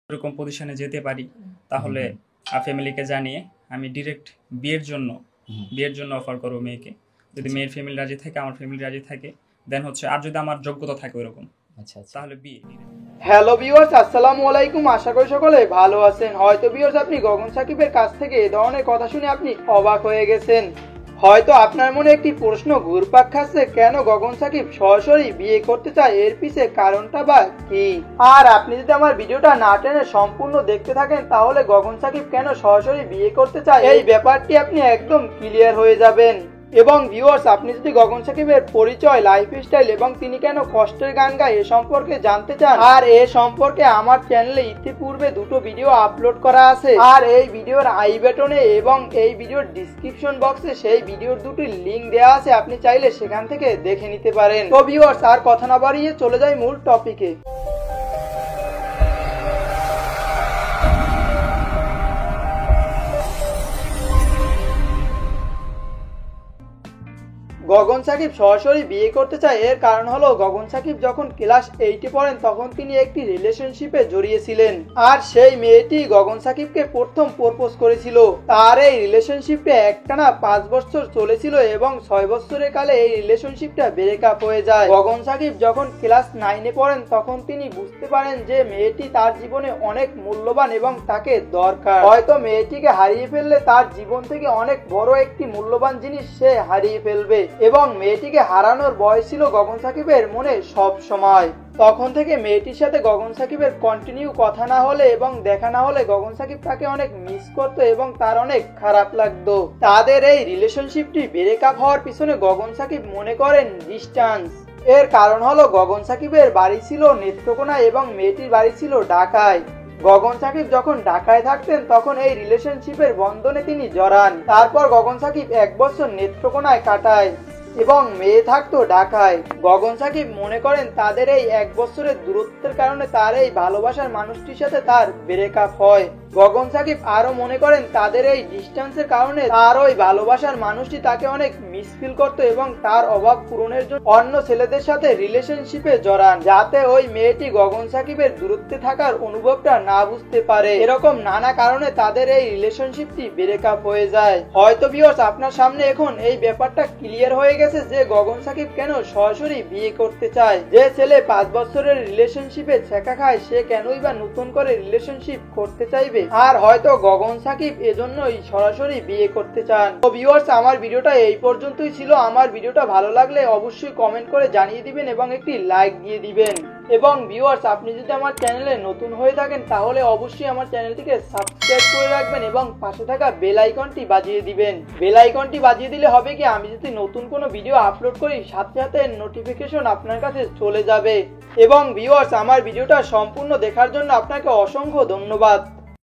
এরকম পজিশনে যেতে পারি তাহলে ফ্যামিলিকে জানিয়ে আমি ডিরেক্ট বিয়ের জন্য অফার করবো মেয়েকে। যদি মেয়ের ফ্যামিলি রাজি থাকে, আমার ফ্যামিলি রাজি থাকে, দেন হচ্ছে, আর যদি আমার যোগ্যতা থাকে ওরকম, তাহলে বিয়ে। হ্যালো ভিউয়ার্স, আসসালামু আলাইকুম। আশা করি সকলে ভালো আছেন। হয়তো ভিউয়ার্স আপনি গগন সাকিবের কাছ থেকে এই ধরনের কথা শুনে আপনি অবাক হয়ে গেছেন। হয়তো আপনার মনে একটি প্রশ্ন ঘুরপাক খাচ্ছে, কেন গগন সাকিব সরাসরি বিয়ে করতে চায়, এর পিছে কারণটা বা কি? আর আপনি যদি আমার ভিডিওটা না টেনে সম্পূর্ণ দেখতে থাকেন তাহলে গগন সাকিব কেন সরাসরি বিয়ে করতে চায় এই ব্যাপারটি আপনি একদম ক্লিয়ার হয়ে যাবেন। এবং ভিউয়ার্স, আপনি যদি গগন সাকিবের পরিচয়, লাইফস্টাইল এবং তিনি কেন কষ্টের গান গায় এ সম্পর্কে জানতে চান, আর এ সম্পর্কে আমার চ্যানেলে ইতিপূর্বে দুটো ভিডিও আপলোড করা আছে, আর এই ভিডিওর আই বাটনে এবং এই ভিডিওর ডিসক্রিপশন বক্সে সেই ভিডিওর দুটি লিংক দেওয়া আছে, আপনি চাইলে সেখান থেকে দেখে নিতে পারেন। তো ভিউয়ার্স, আর কথা না বাড়িয়ে চলে যাই মূল টপিকে। গগন সাকিব সরাসরি বিয়ে করতে চায় এর কারণ হলো, গগন সাকিব যখন ক্লাস 8-এ পড়েন তখন তিনি একটি রিলেশনশিপে জড়িয়েছিলেন, আর সেই মেয়েটি গগন সাকিবকে প্রথম প্রপোজ করেছিল। তার এই রিলেশনশিপটা একটানা 5 বছর চলেছিল এবং 6 বছরের কালে এই রিলেশনশিপটা ব্রেকআপ হয়ে যায়। গগন সাকিব যখন ক্লাস 9-এ পড়েন তখন তিনি বুঝতে পারেন যে মেয়েটি তার জীবনে অনেক মূল্যবান এবং তাকে দরকার। হয়তো মেয়েটিকে হারিয়ে ফেললে তার জীবন থেকে অনেক বড় একটি মূল্যবান জিনিস সে হারিয়ে ফেলবে, এবং মেয়েটিকে হারানোর বয়স ছিল গগন সাকিবের মনে সব সময়। তখন থেকে মেয়েটির সাথে গগন সাকিবের কন্টিনিউ কথা না হলে এবং দেখা না হলে গগন সাকিব তাকে অনেক মিস করতো এবং তার অনেক খারাপ লাগতো। তাদের এই রিলেশনশিপটি ব্রেকআপ হওয়ার পিছনে গগন সাকিব মনে করেন ডিস্টেন্স। এর কারণ হলো, গগন সাকিবের বাড়ি ছিল নেত্রকোনায় এবং মেয়েটির বাড়ি ছিল ঢাকায়। গগন সাকিব যখন ঢাকায় থাকতেন তখন এই রিলেশনশিপের বন্ধনে তিনি জড়ান। তারপর গগন সাকিব 1 বছর নেত্রকোনায় কাটায় এবং মেয়ে থাকতো ঢাকায়। গগন সাকিব মনে করেন তাদের এই 1 বছরের দূরত্বের কারণে তার এই ভালোবাসার মানুষটির সাথে তার ব্রেকআপ হয়। গগন সাকিব আরো মনে করেন তাদের এই ডিস্টেন্সের কারণে তার ওই ভালোবাসার মানুষটি তাকে অনেক মিস ফিল করতো এবং তার অভাব পূরণের জন্য অন্য ছেলেদের সাথে রিলেশনশিপে জড়ান, যাতে ওই মেয়েটি গগন সাকিবের দূরত্বে থাকার অনুভবটা না বুঝতে পারে। এরকম নানা কারণে তাদের এই রিলেশনশিপটি ব্রেকআপ হয়ে যায়। হয়তো ভিউয়ার্স আপনার সামনে এখন এই ব্যাপারটা ক্লিয়ার হয়ে গেছে যে গগন সাকিব কেন সরাসরি বিয়ে করতে চায়। যে ছেলে 5 বছরের রিলেশনশিপে ছেঁকা খায় সে কেনই বা নতুন করে রিলেশনশিপ করতে চাইবে, আর হয়তো গগন সাকিব এজন্যই সরাসরি বিয়ে করতে চান। তো ভিউয়ার্স, আমার ভিডিওটা এই পর্যন্তই ছিল। আমার ভিডিওটা ভালো লাগলে অবশ্যই কমেন্ট করে জানিয়ে দিবেন এবং একটি লাইক দিয়ে দিবেন। এবং ভিউয়ার্স, আপনি যদি আমার চ্যানেলে নতুন হয়ে থাকেন তাহলে অবশ্যই আমার চ্যানেলটিকে সাবস্ক্রাইব করে রাখবেন এবং পাশে থাকা বেল আইকনটি বাজিয়ে দিবেন। বেল আইকনটি বাজিয়ে দিলে হবে কি, আমি যদি নতুন কোনো ভিডিও আপলোড করি সাথে সাথে নোটিফিকেশন আপনার কাছে চলে যাবে। এবং ভিউয়ার্স, আমার ভিডিওটা সম্পূর্ণ দেখার জন্য আপনাকে অসংখ্য ধন্যবাদ।